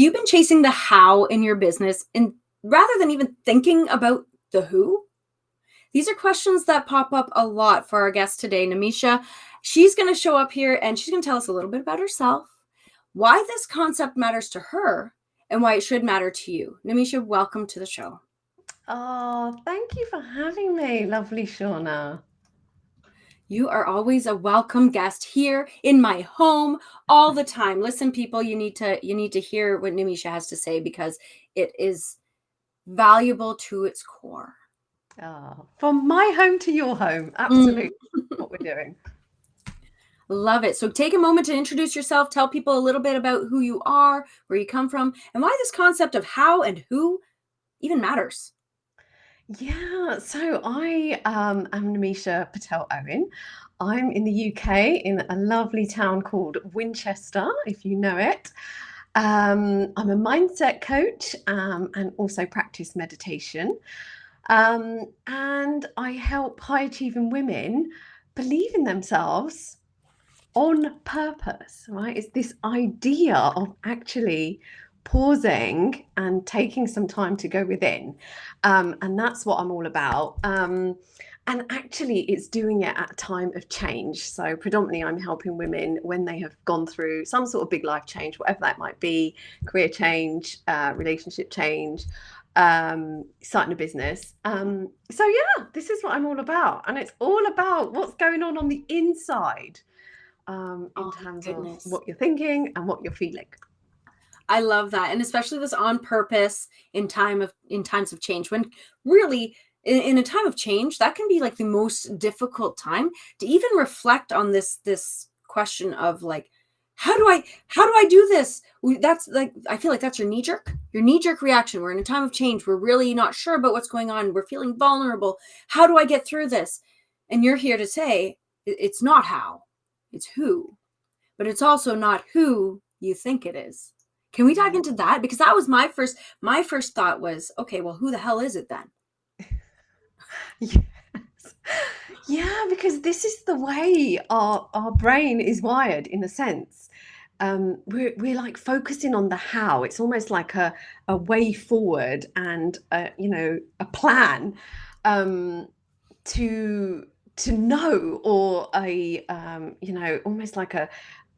Have you been chasing the how in your business, and rather than even thinking about the who? These are questions that pop up a lot for our guest today, Nemisha. She's going to show up here and she's going to tell us a little bit about herself, why this concept matters to her, and why it should matter to you. Nemisha, welcome to the show. Oh, thank you for having me, lovely Shauna. You are always a welcome guest here in my home all the time. Listen, people, you need to hear what Nemisha has to say because it is valuable to its core. Oh, from my home to your home. Mm. Absolutely what we're doing. Love it. So take a moment to introduce yourself, tell people a little bit about who you are, where you come from, and why this concept of how and who even matters. Yeah, so I am Nemisha Patel Owen. I'm in the UK in a lovely town called Winchester, if you know it. I'm a mindset coach and also practice meditation. And I help high achieving women believe in themselves on purpose, right? It's this idea of actually pausing and taking some time to go within. And that's what I'm all about. And actually, it's doing it at a time of change. So, predominantly, I'm helping women when they have gone through some sort of big life change, whatever that might be, career change, relationship change, starting a business. So, yeah, this is what I'm all about. And it's all about what's going on the inside in Oh, terms of goodness. what you're thinking and what you're feeling. I love that. And especially this on purpose in times of change, when really in a time of change, that can be like the most difficult time to even reflect on this question of like, how do I do this? That's like, I feel like that's your knee jerk reaction. We're in a time of change. We're really not sure about what's going on. We're feeling vulnerable. How do I get through this? And you're here to say it's not how, it's who, but it's also not who you think it is. Can we dive into that? Because that was my first thought was, okay, well, who the hell is it then? Yes. Yeah, because this is the way our brain is wired in a sense. We're like focusing on the how. It's almost like a way forward and a plan um, to know, or almost like a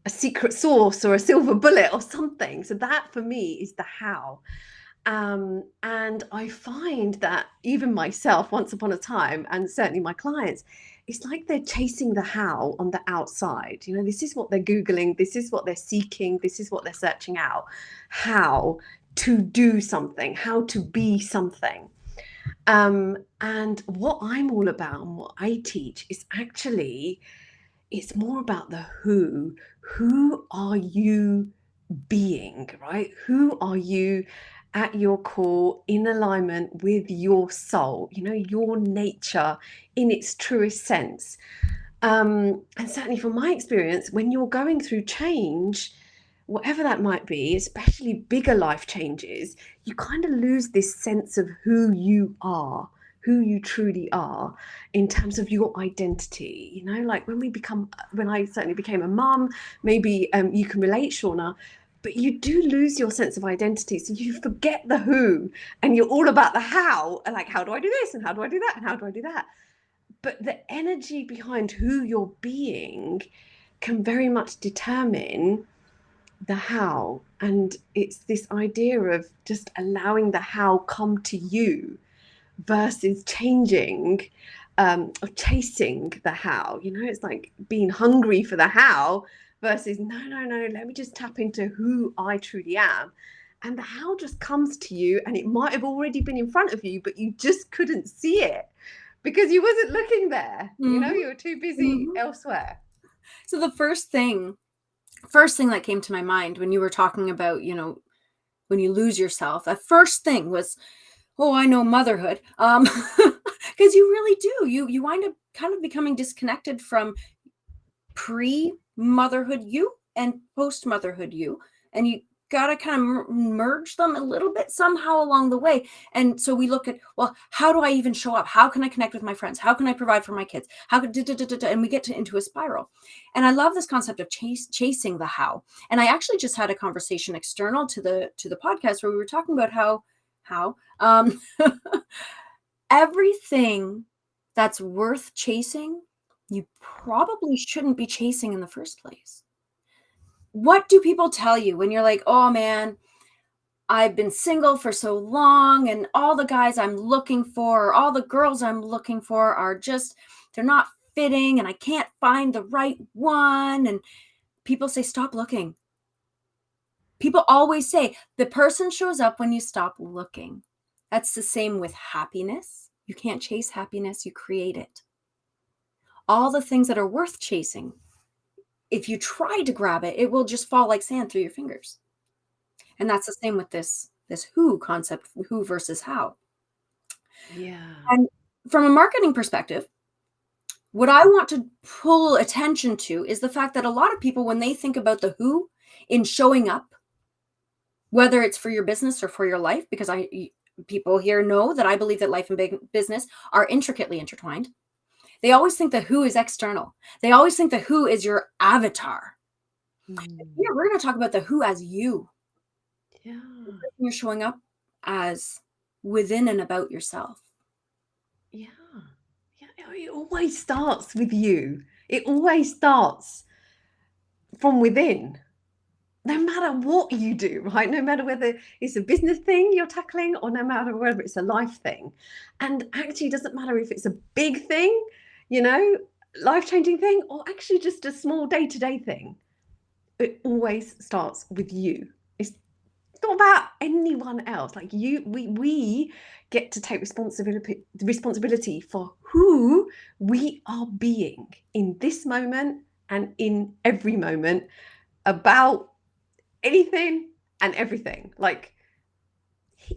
secret sauce or a silver bullet or something. So that for me is the how. And I find that even myself, once upon a time, and certainly my clients, it's like they're chasing the how on the outside. You know, this is what they're Googling, this is what they're seeking, this is what they're searching out. How to do something, how to be something. And what I'm all about and what I teach is actually, it's more about the who. Who are you being, right? Who are you at your core in alignment with your soul, your nature in its truest sense? And certainly from my experience, when you're going through change, whatever that might be, especially bigger life changes, you kind of lose this sense of who you are, who you truly are in terms of your identity. Like when I certainly became a mum, maybe you can relate, Shauna, but you do lose your sense of identity. So you forget the who and you're all about the how, and like, how do I do this? And how do I do that? And how do I do that? But the energy behind who you're being can very much determine the how. And it's this idea of just allowing the how come to you versus changing or chasing the how. It's like being hungry for the how versus no, let me just tap into who I truly am. And the how just comes to you, and it might have already been in front of you, but you just couldn't see it because you wasn't looking there. Mm-hmm. You were too busy Mm-hmm. elsewhere. So the first thing that came to my mind when you were talking about, when you lose yourself, the first thing was, oh, I know, motherhood. Because you really do. You wind up kind of becoming disconnected from pre-motherhood you and post-motherhood you, and you gotta kind of merge them a little bit somehow along the way. And so we look at, well, how do I even show up? How can I connect with my friends? How can I provide for my kids? How could and we get into a spiral. And I love this concept of chasing the how. And I actually just had a conversation external to the podcast where we were talking about how everything that's worth chasing, you probably shouldn't be chasing in the first place. What do people tell you when you're like, oh man, I've been single for so long and all the guys I'm looking for, or all the girls I'm looking for are just, they're not fitting and I can't find the right one. And people say, stop looking. People always say the person shows up when you stop looking. That's the same with happiness. You can't chase happiness, you create it. All the things that are worth chasing, if you try to grab it, it will just fall like sand through your fingers. And that's the same with this who concept, who versus how. Yeah. And from a marketing perspective, what I want to pull attention to is the fact that a lot of people, when they think about the who in showing up, whether it's for your business or for your life, because people here know that I believe that life and business are intricately intertwined. They always think the who is external. They always think the who is your avatar. Yeah, we're going to talk about the who as you. Yeah. The person you're showing up as within and about yourself. Yeah. Yeah. It always starts with you. It always starts from within. No matter what you do, right? No matter whether it's a business thing you're tackling or no matter whether it's a life thing. And actually, it doesn't matter if it's a big thing, life-changing thing, or actually just a small day-to-day thing. It always starts with you. It's not about anyone else. Like we get to take responsibility for who we are being in this moment and in every moment about anything and everything. Like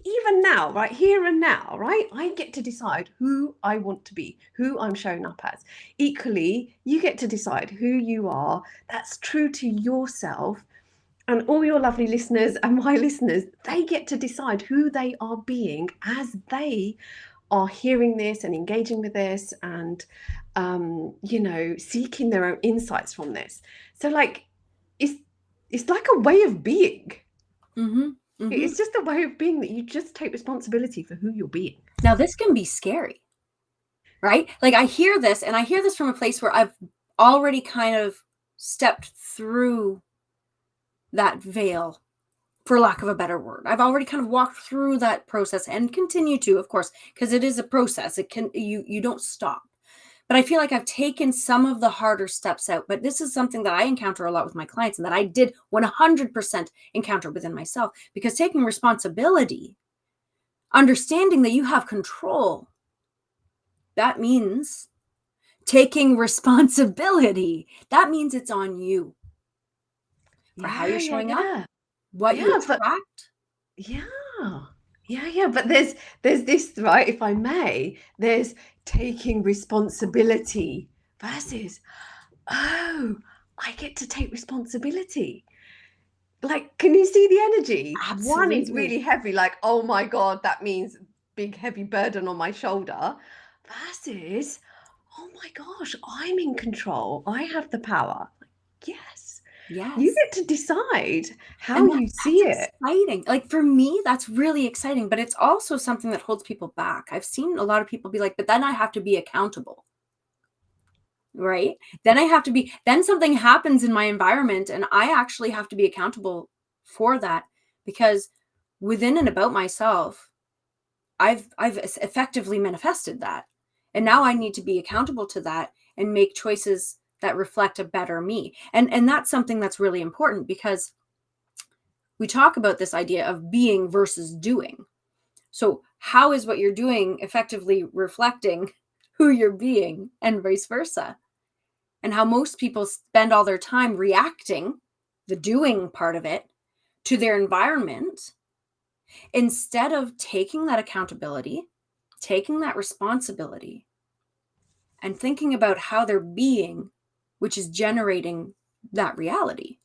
even now, right here and now, right, I get to decide who I want to be, who I'm showing up as. Equally, you get to decide who you are that's true to yourself. And all your lovely listeners and my listeners, they get to decide who they are being as they are hearing this and engaging with this and seeking their own insights from this. So like it's like a way of being. It's just a way of being that you just take responsibility for who you're being. Now, this can be scary, right? Like I hear this and I hear this from a place where I've already kind of stepped through that veil, for lack of a better word. I've already kind of walked through that process and continue to, of course, because it is a process. It can, you don't stop. But I feel like I've taken some of the harder steps out. But this is something that I encounter a lot with my clients and that I did 100% encounter within myself, because taking responsibility, understanding that you have control, that means taking responsibility. That means it's on you for how you're showing up, what you attract. But there's this, right, if I may, there's taking responsibility versus, oh, I get to take responsibility. Like, can you see the energy? One is Absolutely. really heavy, like, oh my God, that means big heavy burden on my shoulder, versus, oh my gosh, I'm in control. I have the power. Yes. Yes. You get to decide how you see it. Exciting. Like for me, that's really exciting, but it's also something that holds people back. I've seen a lot of people be like, but then I have to be accountable. Right? Then something happens in my environment and I actually have to be accountable for that, because within and about myself, I've effectively manifested that. And now I need to be accountable to that and make choices that reflect a better me. And that's something that's really important, because we talk about this idea of being versus doing. So how is what you're doing effectively reflecting who you're being, and vice versa? And how most people spend all their time reacting, the doing part of it, to their environment, instead of taking that accountability, taking that responsibility, and thinking about how they're being, which is generating that reality.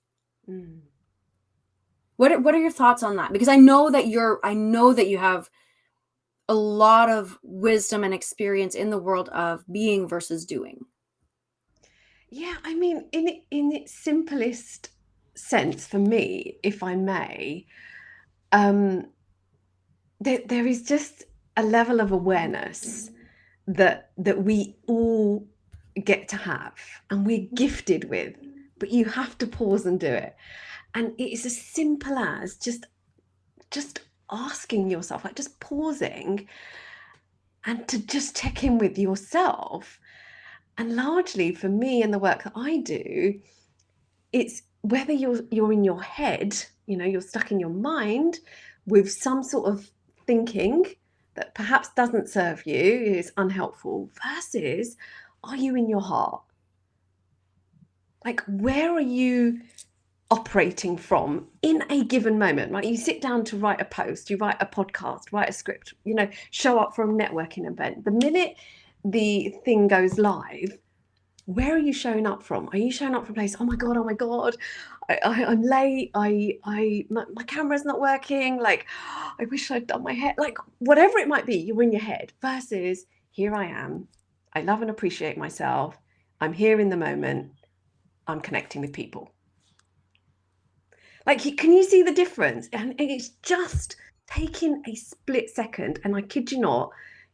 What are your thoughts on that? Because I know that you have a lot of wisdom and experience in the world of being versus doing. Yeah, I mean, in its simplest sense, for me, if I may, um, there is just a level of awareness that we all get to have, and we're gifted with, but you have to pause and do it. And it is as simple as just asking yourself, like just pausing and to just check in with yourself. And largely for me and the work that I do, it's whether you're in your head, you know, you're stuck in your mind with some sort of thinking that perhaps doesn't serve you, is unhelpful, versus are you in your heart? Like, where are you operating from in a given moment? Right, you sit down to write a post, you write a podcast, write a script, you know, show up for a networking event. The minute the thing goes live, where are you showing up from? Are you showing up from a place, oh my god, I'm late, my camera's not working, like I wish I'd done my hair, like whatever it might be, you're in your head, versus here I am, I love and appreciate myself, I'm here in the moment, I'm connecting with people. Like, can you see the difference? And it's just taking a split second. And I kid you not,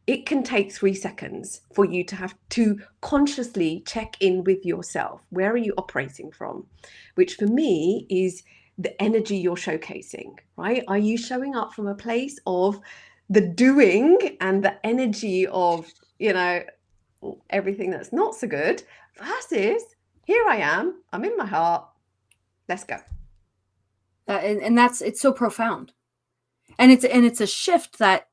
it can take 3 seconds for you to have to consciously check in with yourself. Where are you operating from? Which for me is the energy you're showcasing, right? Are you showing up from a place of the doing and the energy of, you know, everything that's not so good, versus here I am, I'm in my heart, let's go. And that's, it's so profound. And it's a shift that,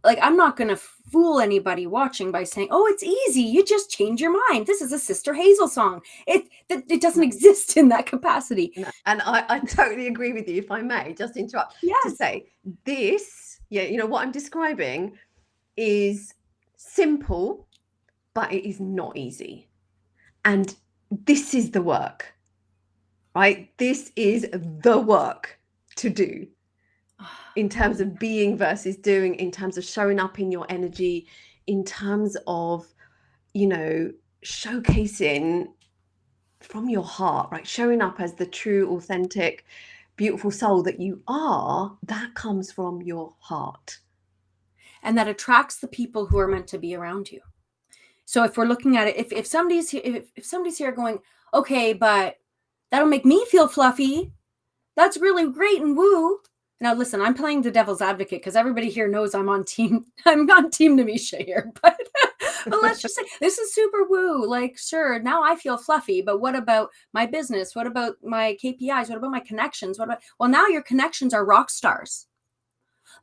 like, I'm not going to fool anybody watching by saying, "Oh, it's easy. You just change your mind. This is a Sister Hazel song." It doesn't exist in that capacity. No, and I totally agree with you, if I may, just interrupt to Yes. say this, yeah, you know, what I'm describing is simple, but it is not easy. And this is the work, right? This is the work to do in terms of being versus doing, in terms of showing up in your energy, in terms of, you know, showcasing from your heart, right? Showing up as the true, authentic, beautiful soul that you are, that comes from your heart. And that attracts the people who are meant to be around you. So if we're looking at it, if somebody's here, if somebody's here going, "Okay, but that'll make me feel fluffy. That's really great and woo." Now listen, I'm playing the devil's advocate because everybody here knows I'm on team Nemisha here. But let's just say this is super woo. Like, sure, now I feel fluffy, but what about my business? What about my KPIs? What about my connections? What about, well, now your connections are rock stars.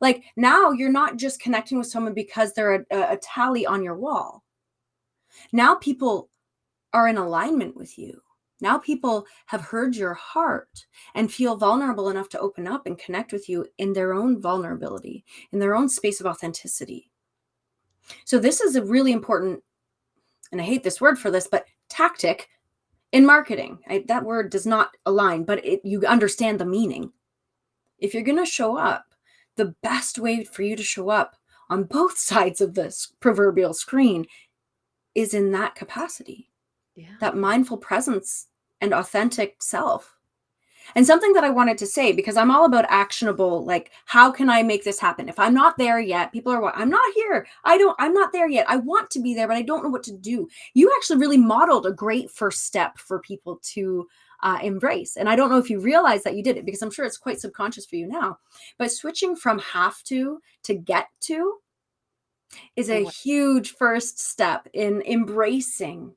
Like, now you're not just connecting with someone because they're a tally on your wall. Now people are in alignment with you. Now people have heard your heart and feel vulnerable enough to open up and connect with you in their own vulnerability, in their own space of authenticity. So this is a really important, and I hate this word for this, but tactic in marketing. That word does not align, but you understand the meaning. If you're going to show up, the best way for you to show up on both sides of this proverbial screen is in that capacity. Yeah. That mindful presence and authentic self. And something that I wanted to say, because I'm all about actionable, like, how can I make this happen? If I'm not there yet, people are, I'm not here. I'm not there yet. I want to be there, but I don't know what to do. You actually really modeled a great first step for people to embrace. And I don't know if you realize that you did it, because I'm sure it's quite subconscious for you now. But switching from have to get to is a Always. huge first step in embracing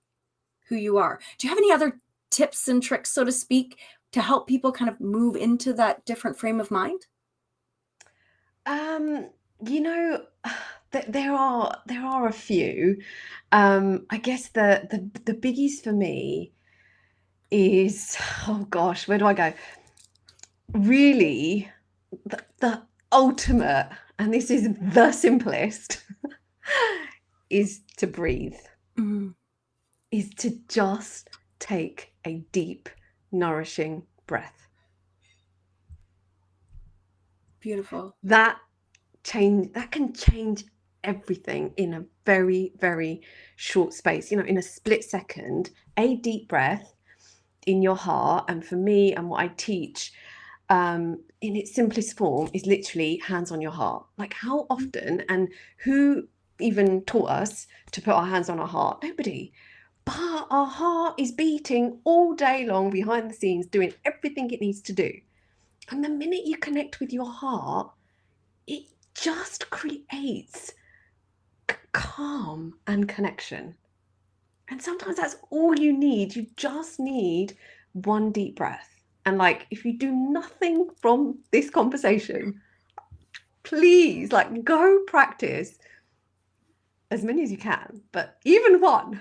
who you are. Do you have any other tips and tricks, so to speak, to help people kind of move into that different frame of mind? You know, there are a few. I guess the biggies for me is, oh gosh, where do I go? Really, the ultimate, and this is the simplest, is to breathe. Mm. Is to just take a deep, nourishing breath. Beautiful. That that can change everything in a very, very short space. In a split second, a deep breath in your heart. And for me, and what I teach in its simplest form is literally hands on your heart. Like, how often and who even taught us to put our hands on our heart? Nobody. But our heart is beating all day long behind the scenes, doing everything it needs to do. And the minute you connect with your heart, it just creates calm and connection. And sometimes that's all you need. You just need one deep breath. And like, if you do nothing from this conversation, please, like, go practice as many as you can, but even one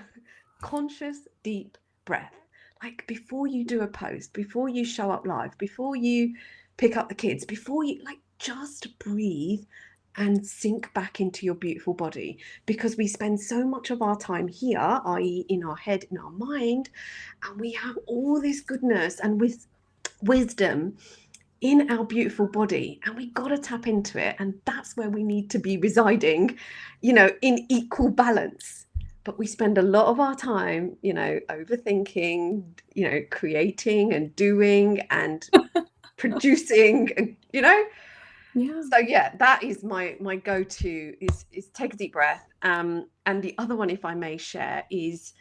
conscious deep breath. Like, before you do a post, before you show up live, before you pick up the kids, before you, like, just breathe and sink back into your beautiful body, because we spend so much of our time here, i.e., in our head, in our mind, and we have all this goodness and with wisdom in our beautiful body, and we got to tap into it. And that's where we need to be residing, in equal balance. But we spend a lot of our time, overthinking, creating and doing and producing, Yeah. so yeah, that is my go-to is take a deep breath. And the other one, if I may share, is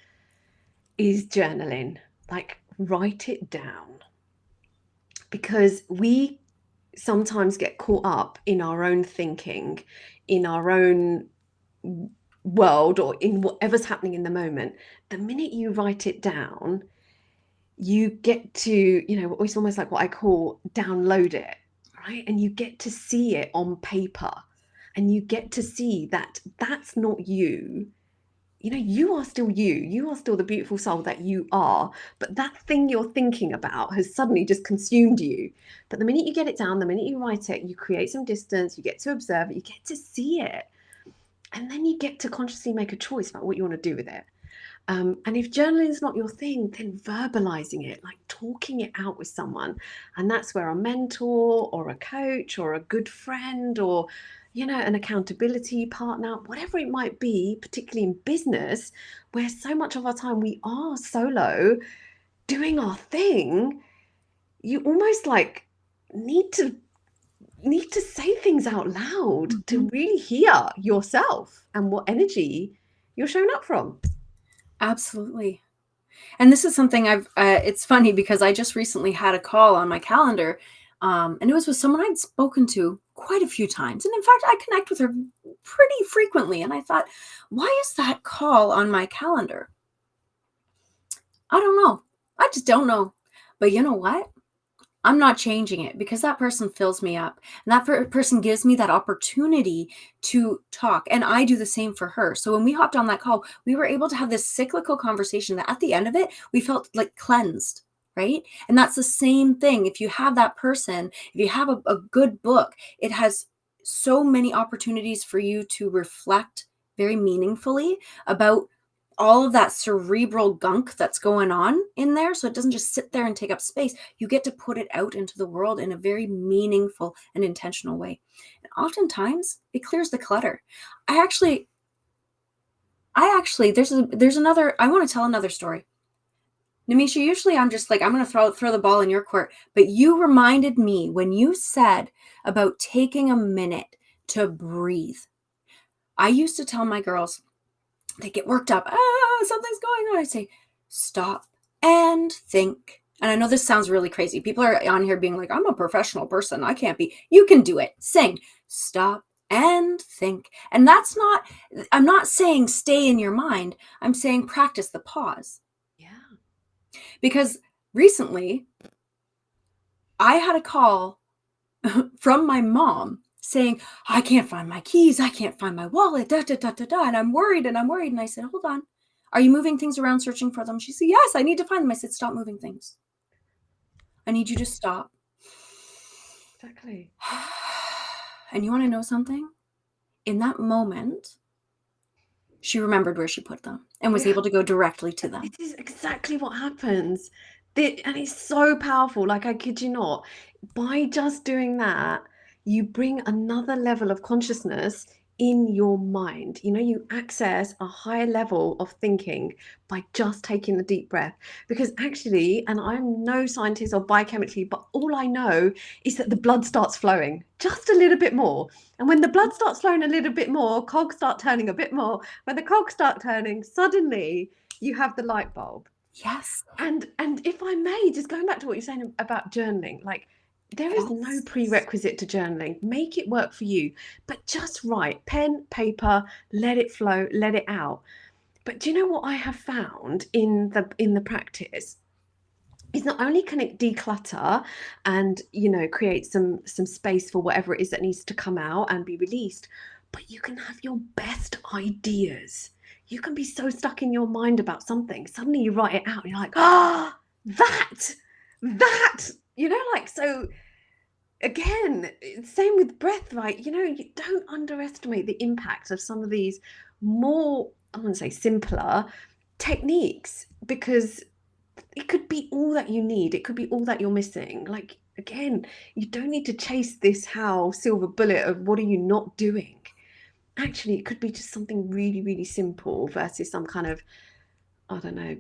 journaling. Like, write it down, because we sometimes get caught up in our own thinking, in our own world, or in whatever's happening in the moment. The minute you write it down, you get to, it's almost like what I call download it, right? And you get to see it on paper, and you get to see that that's not you. You are still you. You are still the beautiful soul that you are. But that thing you're thinking about has suddenly just consumed you. But the minute you get it down, the minute you write it, you create some distance, you get to observe it, you get to see it. And then you get to consciously make a choice about what you want to do with it. And if journaling is not your thing, then verbalizing it, like talking it out with someone. And that's where a mentor or a coach or a good friend or, an accountability partner, whatever it might be, particularly in business, where so much of our time we are solo doing our thing, you almost like need to say things out loud to Mhm. really hear yourself and what energy you're showing up from. Absolutely. And this is something it's funny because I just recently had a call on my calendar, and it was with someone I'd spoken to quite a few times. And in fact, I connect with her pretty frequently. And I thought, why is that call on my calendar? I don't know. I just don't know. But you know what? I'm not changing it because that person fills me up. And that person gives me that opportunity to talk. And I do the same for her. So when we hopped on that call, we were able to have this cyclical conversation that at the end of it, we felt like cleansed, right? And that's the same thing. If you have that person, if you have a good book, it has so many opportunities for you to reflect very meaningfully about all of that cerebral gunk that's going on in there. So it doesn't just sit there and take up space. You get to put it out into the world in a very meaningful and intentional way. And oftentimes it clears the clutter. I actually, there's another, I want to tell another story. Nemisha, usually I'm just like, I'm going to throw the ball in your court, but you reminded me when you said about taking a minute to breathe. I used to tell my girls, they get worked up. Something's going on. I say, stop and think. And I know this sounds really crazy. People are on here being like, I'm a professional person. I can't be. You can do it. Sing. Stop and think. And I'm not saying stay in your mind. I'm saying practice the pause. Yeah. Because recently I had a call from my mom saying, I can't find my keys. I can't find my wallet. Da, da, da, da, da. And I'm worried and I'm worried. And I said, hold on. Are you moving things around searching for them? She said, yes, I need to find them. I said, stop moving things. I need you to stop. Exactly. And you want to know something? In that moment, she remembered where she put them and was Yeah. able to go directly to them. This is exactly what happens. And it's so powerful. Like, I kid you not, by just doing that, you bring another level of consciousness in your mind. You know, you access a higher level of thinking by just taking the deep breath. Because actually, and I'm no scientist or biochemically, but all I know is that the blood starts flowing just a little bit more. And when the blood starts flowing a little bit more, cogs start turning a bit more. When the cogs start turning, suddenly you have the light bulb. Yes. And if I may, just going back to what you're saying about journaling, like there is no Yes. prerequisite to journaling. Make it work for you, but just write, pen, paper, let it flow, let it out. But do you know what I have found in the practice? Is not only can it declutter and, you know, create some space for whatever it is that needs to come out and be released, but you can have your best ideas. You can be so stuck in your mind about something, suddenly you write it out and you're like, that, you know, like, so again, same with breath, right? You know, you don't underestimate the impact of some of these more, I wouldn't say simpler techniques, because it could be all that you need. It could be all that you're missing. Like, again, you don't need to chase this how silver bullet of what are you not doing. Actually, it could be just something really, really simple versus some kind of, I don't know,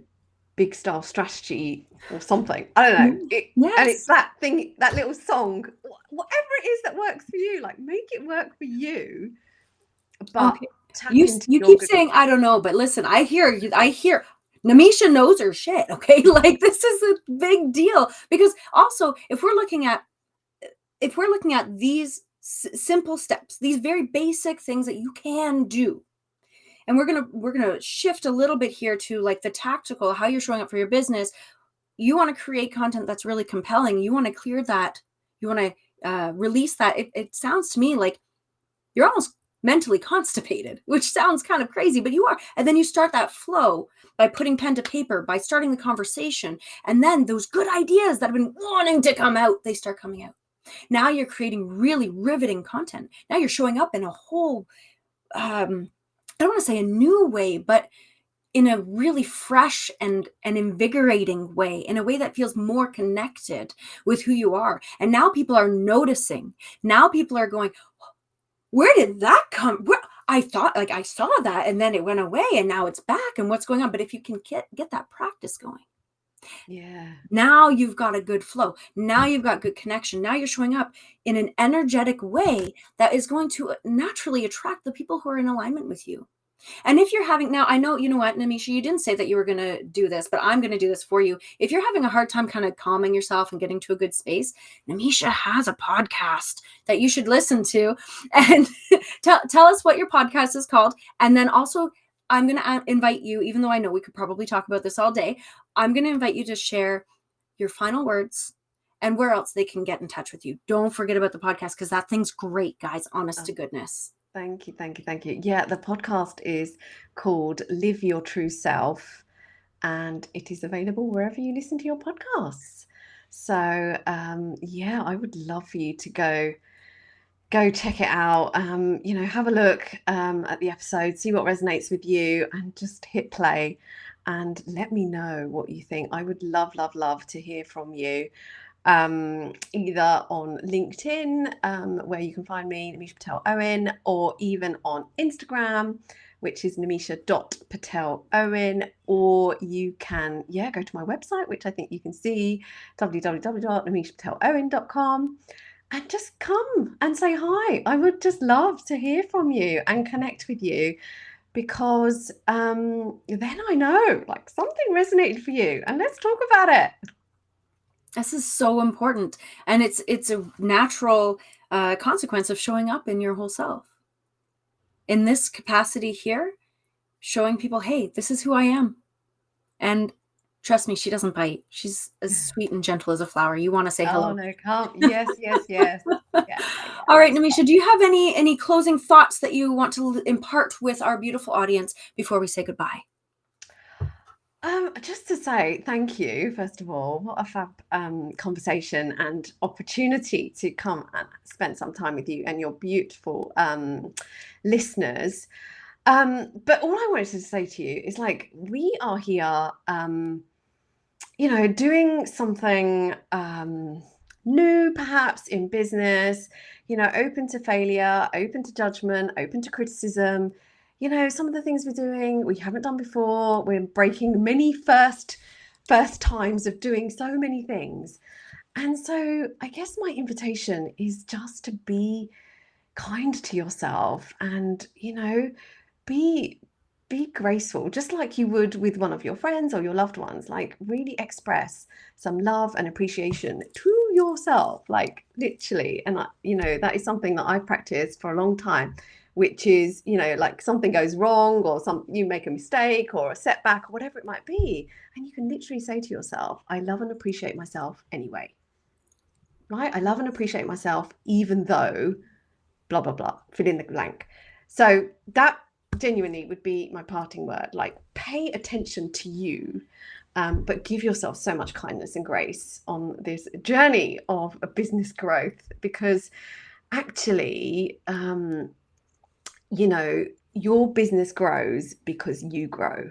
big style strategy or something. I don't know. And it's Yes. that thing, that little song, whatever it is that works for you, like make it work for you, but Okay. tap You into you your keep good. saying I don't know, but listen, I hear you. I hear Nemisha knows her shit. Okay, like this is a big deal because also if we're looking at these simple steps, these very basic things that you can do, and we're gonna shift a little bit here to like the tactical, how you're showing up for your business. You want to create content that's really compelling. You want to clear that. You want to release that. It sounds to me like you're almost mentally constipated, which sounds kind of crazy, but you are. And then you start that flow by putting pen to paper, by starting the conversation. And then those good ideas that have been wanting to come out, they start coming out. Now you're creating really riveting content. Now you're showing up in a whole, I don't want to say a new way, but in a really fresh and invigorating way, in a way that feels more connected with who you are. And now people are noticing. Now people are going, where did that come? Where I thought like I saw that and then it went away and now it's back and what's going on? But if you can get that practice going, Yeah. now you've got a good flow. Now you've got good connection. Now you're showing up in an energetic way that is going to naturally attract the people who are in alignment with you. And if you're having, now I know, you know what, Nemisha, you didn't say that you were going to do this, but I'm going to do this for you. If you're having a hard time kind of calming yourself and getting to a good space, Nemisha has a podcast that you should listen to. And tell us what your podcast is called. And then also, I'm going to invite you, even though I know we could probably talk about this all day, I'm going to invite you to share your final words and where else they can get in touch with you. Don't forget about the podcast because that thing's great, guys, honest to goodness. Thank you, thank you, thank you. Yeah, the podcast is called Live Your True Self, and it is available wherever you listen to your podcasts. So, yeah, I would love for you to go check it out. You know, have a look at the episode, see what resonates with you, and just hit play and let me know what you think. I would love, love, love to hear from you. Either on LinkedIn, where you can find me, Nemisha Patel Owen, or even on Instagram, which is Nemisha.Patel Owen, or you can, go to my website, which I think you can see, www.nemishapatelowen.com, and just come and say hi. I would just love to hear from you and connect with you, because then I know like something resonated for you, and let's talk about it. This is so important. And it's a natural consequence of showing up in your whole self. In this capacity here, showing people, hey, this is who I am. And trust me, she doesn't bite. She's as sweet and gentle as a flower. You want to say Oh hello. no, can't. Yes, yes, yes. Yeah, yeah, All right, that's Nemisha, do you have any closing thoughts that you want to impart with our beautiful audience before we say goodbye? Just to say thank you, first of all. What a fab conversation and opportunity to come and spend some time with you and your beautiful listeners. But all I wanted to say to you is like, we are here, you know, doing something new perhaps in business, open to failure, open to judgment, open to criticism. Some of the things we're doing we haven't done before. We're breaking many first times of doing so many things. And so I guess my invitation is just to be kind to yourself and, be be graceful, just like you would with one of your friends or your loved ones. Like, really express some love and appreciation to yourself, like literally. And that is something that I've practiced for a long time, which is, like something goes wrong or you make a mistake or a setback or whatever it might be, and you can literally say to yourself, I love and appreciate myself anyway. Right? I love and appreciate myself even though blah blah blah, fill in the blank. So that genuinely would be my parting word. Like, pay attention to you, but give yourself so much kindness and grace on this journey of a business growth, because actually, your business grows because you grow.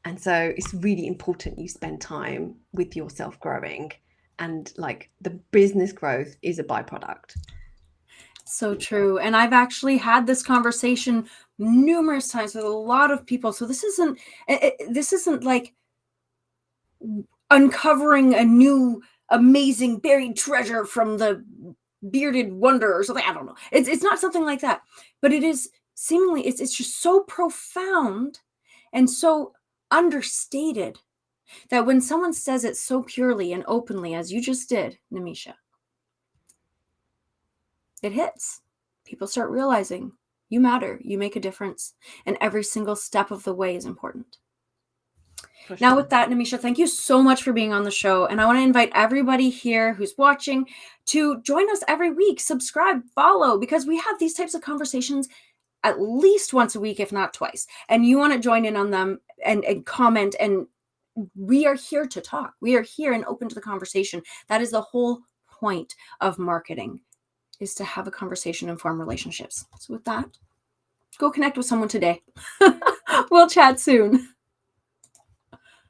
And so it's really important you spend time with yourself growing, and like the business growth is a byproduct. So true. And I've actually had this conversation numerous times with a lot of people. So this isn't like uncovering a new amazing buried treasure from the bearded wonder or something. I don't know. It's not something like that. But it is seemingly it's just so profound and so understated that when someone says it so purely and openly as you just did, Nemisha, it hits. People start realizing you matter, you make a difference, and every single step of the way is important. For Now, sure. with that, Nemisha, thank you so much for being on the show. And I want to invite everybody here who's watching to join us every week. Subscribe, follow, because we have these types of conversations at least once a week, if not twice. And you want to join in on them and comment. And we are here to talk. We are here and open to the conversation. That is the whole point of marketing, is to have a conversation and form relationships. So with that, go connect with someone today. We'll chat soon.